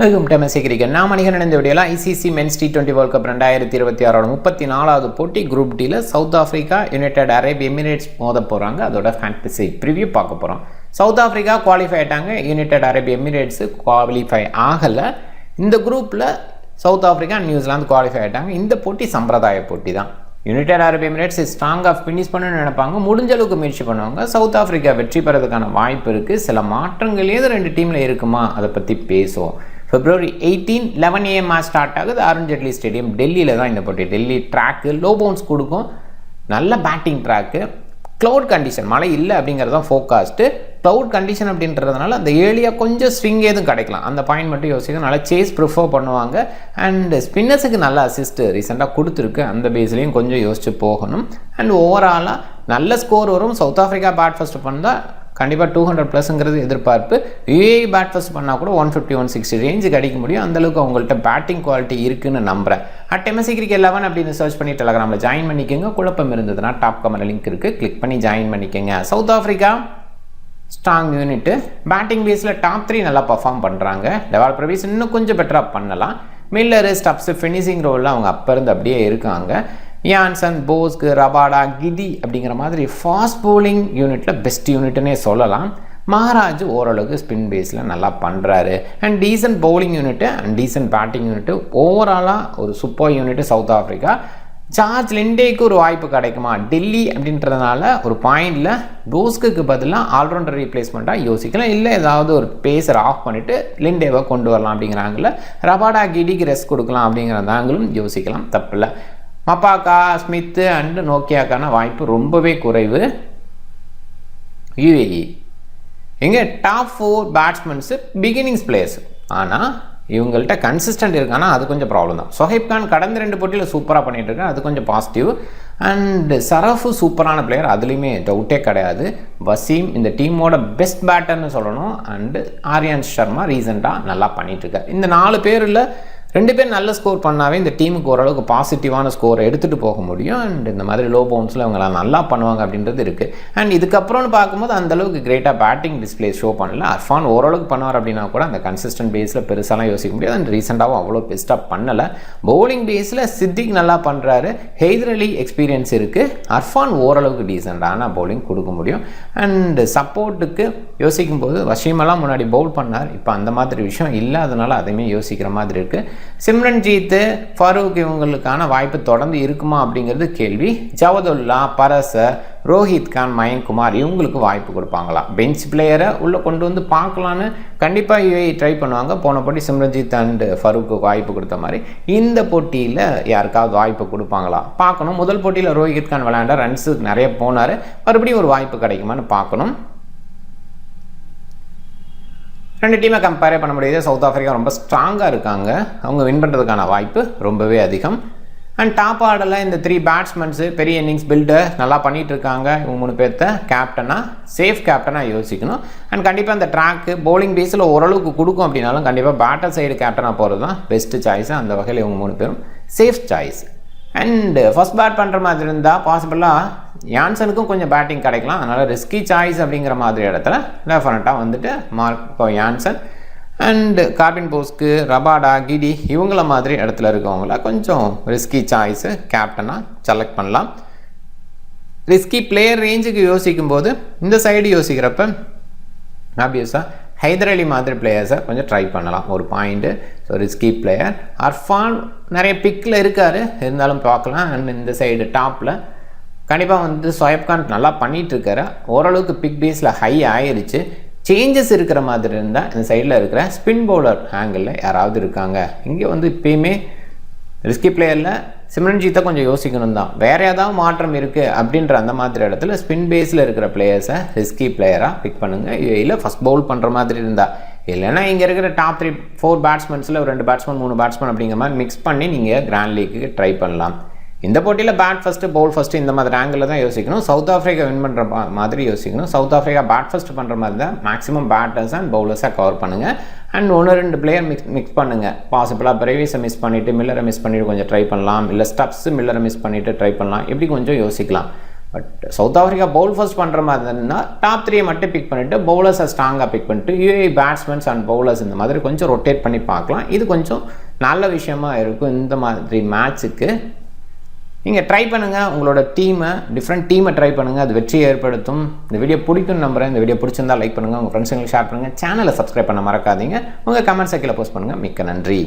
Welcome to MSc cricket. நான் மணிகண்டன். இந்த வீடியோவில் ICC men's T20 world cup 2026 34வது போட்டி குரூப் டியில் South Africa United Arab Emirates மோத போகிறாங்க. அதோட ஃபேண்டசி ப்ரிவியூ பார்க்க போகிறோம். சவுத் ஆஃப்ரிக்கா குவாலிஃபை ஆகிட்டாங்க, யுனைடெட் அரேப் எமிரேட்ஸு குவாலிஃபை ஆகலை. இந்த குரூப்பில் சவுத் ஆஃப்ரிக்கா நியூசிலாந்து குவாலிஃபை ஆகிட்டாங்க. இந்த போட்டி சம்பிரதாய போட்டி தான். யுனைடெட் அரேப் எமிரேட்ஸ் ஸ்ட்ராங்காக ஃபினிஷ் பண்ணணும்னு நினைப்பாங்க, முடிஞ்ச அளவுக்கு முயற்சி பண்ணுவாங்க. சவுத் ஆஃப்ரிக்கா வெற்றி பெறதுக்கான வாய்ப்பு இருக்குது. சில மாற்றங்கள் ஏதோ ரெண்டு டீமில் இருக்குமா, அதை பற்றி பேசுவோம். February 18 11 AM ஸ்டார்ட் ஆகுது. அருண் ஜெட்லி ஸ்டேடியம் டெல்லியில் தான் இந்த போட்டி. டெல்லி ட்ராக்கு லோ பவுன்ஸ் கொடுக்கும், நல்ல பேட்டிங் ட்ராக்கு, க்ளவுட் கண்டிஷன், மழை இல்லை அப்படிங்கிறது தான் ஃபோக்காஸ்ட்டு. க்ளவுட் கண்டிஷன் அப்படின்றதுனால அந்த ஏரியா கொஞ்சம் ஸ்விங் ஏதும் கிடைக்கலாம், அந்த பாயிண்ட் மட்டும் யோசிக்கும். நல்லா சேஸ் ப்ரிஃபர் பண்ணுவாங்க. அண்ட் ஸ்பின்னர்ஸுக்கு நல்ல அசிஸ்ட்டு ரீசெண்டாக கொடுத்துருக்கு, அந்த பேஸ்லேயும் கொஞ்சம் யோசிச்சு போகணும். அண்ட் ஓவராலாக நல்ல ஸ்கோர் வரும். சவுத் ஆஃப்ரிக்கா பேட் ஃபஸ்ட்டு பண்ணால் கண்டிப்பாக 200+ எதிர்பார்ப்பு. யுஏஇ பேட் ஃபஸ்ட் பண்ணால் கூட 150 160 ரேஞ்சு கிடைக்க முடியும். அந்தளவுக்கு அவங்கள்ட்ட பேட்டிங் குவாலிட்டி இருக்குன்னு நம்புகிறேன். எம்எஸ்சி கிரிக்கெட் 11 அப்படின்னு சர்ச் பண்ணி டெலகிராமில் ஜாயின் பண்ணிக்கோங்க. குழப்பம் இருந்ததுன்னா டாப் கமெண்ட் லிங்க் இருக்குது, கிளிக் பண்ணி ஜாயின் பண்ணிக்கோங்க. South Africa strong unit, batting பேஸில் டாப் 3 நல்லா பர்ஃபார்ம் பண்ணுறாங்க. டெவலப் பிரவீஸ் இன்னும் கொஞ்சம் பெட்டராக பண்ணலாம். மில்லரு ஸ்டப்ஸு ஃபினிஷிங் ரோலில் அவங்க அப்போ இருந்து அப்படியே இருக்காங்க. யான்சன், போஸ்க்கு, ரபாடா, கிடி அப்படிங்கிற மாதிரி ஃபாஸ்ட் போலிங் யூனிட்டில் பெஸ்ட் யூனிட்னே சொல்லலாம். மகாராஜ் ஓரளவுக்கு ஸ்பின் பேஸில் நல்லா பண்ணுறாரு. And decent bowling unit and decent batting unit, ஓவராலாக ஒரு super unit South Africa. George லிண்டேக்கு ஒரு வாய்ப்பு கிடைக்குமா டெல்லி அப்படின்றதுனால ஒரு பாயிண்டில் போஸ்க்கு பதிலாக ஆல்ரவுண்டர் ரீப்ளேஸ்மெண்ட்டாக யோசிக்கலாம். இல்லை ஏதாவது ஒரு பேஸர் ஆஃப் பண்ணிவிட்டு லிண்டேவை கொண்டு வரலாம் அப்படிங்கிறாங்கள. ரபாடா, கிடிக்கு ரெஸ்ட் கொடுக்கலாம் அப்படிங்கிறதாங்களும் யோசிக்கலாம், தப்பில்லை. மப்பாக்கா, ஸ்மித்து அண்டு நோக்கியாக்கான வாய்ப்பு ரொம்பவே குறைவு. யுஏஇ எங்கே டாப் 4 பேட்ஸ்மென்ஸு பிகினிங்ஸ் பிளேயர்ஸ், ஆனால் இவங்கள்ட்ட கன்சிஸ்டன்ட் இருக்கானா அது கொஞ்சம் ப்ராப்ளம் தான். சொஹைப் கான் கடந்த 2 போட்டியில் சூப்பராக பண்ணிகிட்டு இருக்கேன், அது கொஞ்சம் பாசிட்டிவ். அண்டு சரஃபு சூப்பரான பிளேயர், அதுலேயுமே டவுட்டே கிடையாது. வசீம் இந்த டீமோட பெஸ்ட் பேட்டர்னு சொல்லணும். அண்டு ஆரியன் சர்மா ரீசெண்டாக நல்லா பண்ணிகிட்ருக்கார். இந்த 4 பேரில் 2 பேர் நல்ல ஸ்கோர் பண்ணாவே இந்த டீமுக்கு ஓரளவுக்கு பாசிட்டிவான ஸ்கோரை எடுத்துகிட்டு போக முடியும். அண்ட் இந்த மாதிரி லோ பவுன்ஸில் இவங்களாம் நல்லா பண்ணுவாங்க அப்படின்றது இருக்குது. அண்ட் இதுக்கப்புறம்னு பார்க்கும்போது அந்தளவுக்கு கிரேட்டாக பேட்டிங் டிஸ்பிளே ஷோ பண்ணல. அர்ஃபான் ஓரளவுக்கு பண்ணுவார் அப்படின்னா கூட அந்த கன்சிஸ்டன்ட் பேஸில் பெருசாலாம் யோசிக்க முடியாது. அண்ட் ரீசெண்டாகவும் அவ்வளோ பெஸ்ட்டாக பண்ணலை. பவுலிங் பேஸில் சித்திக் நல்லா பண்ணுறாரு, ஹெய்தர் அலி எக்ஸ்பீரியன்ஸ் இருக்குது. அர்ஃபான் ஓரளவுக்கு டீசெண்டான பவுலிங் கொடுக்க முடியும். அண்ட் சப்போர்ட்டுக்கு யோசிக்கும் போது வஷீமெல்லாம் முன்னாடி பவுல் பண்ணார், இப்போ அந்த மாதிரி விஷயம் இல்லாதனால அதையுமே யோசிக்கிற மாதிரி இருக்குது. சிம்ரன்ஜீத், ஃபரூக் இவங்களுக்கான வாய்ப்பு தொடர்ந்து இருக்குமா அப்படிங்கிறது கேள்வி. ஜவதுல்லா, பரச, ரோஹித் கான், மயன்குமார் இவங்களுக்கு வாய்ப்பு கொடுப்பாங்களா? பெஞ்ச் பிளேயரை உள்ளே கொண்டு வந்து பார்க்கலான்னு கண்டிப்பாக யுஏஇ ட்ரை பண்ணுவாங்க. போன போட்டி சிம்ரன்ஜீத் அண்ட் ஃபரூக்கு வாய்ப்பு கொடுத்த மாதிரி இந்த போட்டியில் யாருக்காவது வாய்ப்பு கொடுப்பாங்களா பார்க்கணும். முதல் போட்டியில் ரோஹித் கான் விளையாண்டா ரன்ஸு நிறைய போனார், மறுபடியும் ஒரு வாய்ப்பு கிடைக்குமான்னு பார்க்கணும். 2 டீமை கம்பேரே பண்ண முடியாது. சவுத் ஆஃப்ரிக்கா ரொம்ப ஸ்ட்ராங்காக இருக்காங்க, அவங்க வின் பண்ணுறதுக்கான வாய்ப்பு ரொம்பவே அதிகம். அண்ட் டாப் ஆர்டரில் இந்த 3 பேட்ஸ்மென்ஸு பெரிய இன்னிங்ஸ் பில்டர் நல்லா பண்ணிகிட்டு இருக்காங்க. இவங்க 3 பேர்த்த கேப்டனாக சேஃப் கேப்டனாக யோசிக்கணும். அண்ட் கண்டிப்பாக அந்த ட்ராக்கு பவுலிங் பேஸில் ஓரளவுக்கு கொடுக்கும் அப்படின்னாலும் கண்டிப்பாக பேட்டர் சைடு கேப்டனாக போகிறது தான் பெஸ்ட்டு சாய்ஸு. அந்த வகையில் இவங்க 3 பேரும் safe choice. And first bad பண்ணுற மாதிரி இருந்தால் பாசிபிளாக யான்சனுக்கும் கொஞ்சம் பேட்டிங் கிடைக்கலாம். அதனால் ரிஸ்கி சாய்ஸ் அப்படிங்கிற மாதிரி இடத்துல டெஃபனட்டாக வந்துட்டு மார்க் யான்சன் அண்டு கார்பின் போஸ்க்கு, ரபாடா, கிடி இவங்கள மாதிரி இடத்துல இருக்கவங்கள கொஞ்சம் ரிஸ்கி சாய்ஸு கேப்டனாக செலக்ட் பண்ணலாம். ரிஸ்கி பிளேயர் ரேஞ்சுக்கு யோசிக்கும் போது இந்த சைடு யோசிக்கிறப்ப ஆப்வியஸாக ஹைதர் அலி மாதிரி பிளேயர்ஸை கொஞ்சம் ட்ரை பண்ணலாம், ஒரு point. So risky player. Arfan நிறைய பிக்கில் இருக்கார், இருந்தாலும் பார்க்கலாம். அண்ட் இந்த சைடு டாப்பில் கண்டிப்பாக வந்து சொஹைப் கான் நல்லா பண்ணிகிட்ருக்காரு. ஓரளவுக்கு பிக் பேஸில் ஹை ஆயிடுச்சு. சேஞ்சஸ் இருக்கிற மாதிரி இருந்தால் இந்த சைடில் இருக்கிற ஸ்பின் பவுலர் ஆங்கிளில் யாராவது இருக்காங்க. இங்கே வந்து இப்போயுமே ரிஸ்கி பிளேயரில் சிம்ரன்ஜீத்தை கொஞ்சம் யோசிக்கணும் தான். வேறு ஏதாவது மாற்றம் இருக்குது அப்படின்ற அந்த மாதிரி இடத்துல ஸ்பின் பேஸில் இருக்கிற பிளேயர்ஸை ரிஸ்கி பிளேயராக பிக் பண்ணுங்கள். யுஏஇயில் ஃபஸ்ட் பவுல் பண்ணுற மாதிரி இருந்தால். இல்லைன்னா இங்கே இருக்கிற டாப் 3 4 பேட்ஸ்மென்ஸில் 2 பேட்ஸ்மேன் 3 பேட்ஸ்மேன் அப்படிங்கிற மாதிரி மிக்ஸ் பண்ணி நீங்கள் கிராண்ட் லீக்கு ட்ரை பண்ணலாம். இந்த போட்டியில் பேட் ஃபஸ்ட்டு பவுல் ஃபஸ்ட்டு இந்த மாதிரி ஆங்கிளில் தான் யோசிக்கணும். சவுத் ஆஃப்ரிக்கா வின் பண்ணுற மாதிரி யோசிக்கணும். சவுத் ஆஃப்ரிக்கா பேட் ஃபஸ்ட்டு பண்ணுற மாதிரி தான் மேக்ஸிமம் பேட்டர்ஸ் அண்ட் பவுலர்ஸாக கவர் பண்ணுங்கள். அண்ட் 1-2 பிளேயர் மிக்ஸ் பண்ணுங்கள். பாசிபிளாக பிரேவிஸை மிஸ் பண்ணிவிட்டு மில்லரை மிஸ் பண்ணிவிட்டு கொஞ்சம் ட்ரை பண்ணலாம். இல்லை ஸ்டப்ஸு மில்லரை மிஸ் பண்ணிவிட்டு ட்ரை பண்ணலாம். இப்படி கொஞ்சம் யோசிக்கலாம். But south Africa Pavul first பண்ணுற மாதிரி இருந்தால் டாப் 3 மட்டும் பிக் பண்ணிவிட்டு பவுலர்ஸை ஸ்ட்ராங்காக பிக் பண்ணிட்டு யூஏஇ பேட்ஸ்மேன்ஸ் அண்ட் பவுலர்ஸ் இந்த மாதிரி கொஞ்சம் ரொட்டேட் பண்ணி பார்க்கலாம். இது கொஞ்சம் நல்ல விஷயமா இருக்கும் இந்த மாதிரி மேட்ச்சுக்கு. நீங்கள் ட்ரை பண்ணுங்கள், உங்களோட டிஃப்ரெண்ட் டீமை ட்ரை பண்ணுங்கள், அது வெற்றியை ஏற்படுத்தும். இந்த வீடியோ பிடிக்கும்னு நம்புகிறேன். இந்த வீடியோ பிடிச்சிருந்தால் லைக் பண்ணுங்கள், உங்கள் ஃப்ரெண்ட்ஸுங்களுக்கு ஷேர் பண்ணுங்கள், சேனலை சப்ஸ்கிரைப் பண்ண மறக்காதீங்க. உங்கள் கமெண்ட் செக்ஷனில் போஸ்ட் பண்ணுங்கள். மிக்க நன்றி.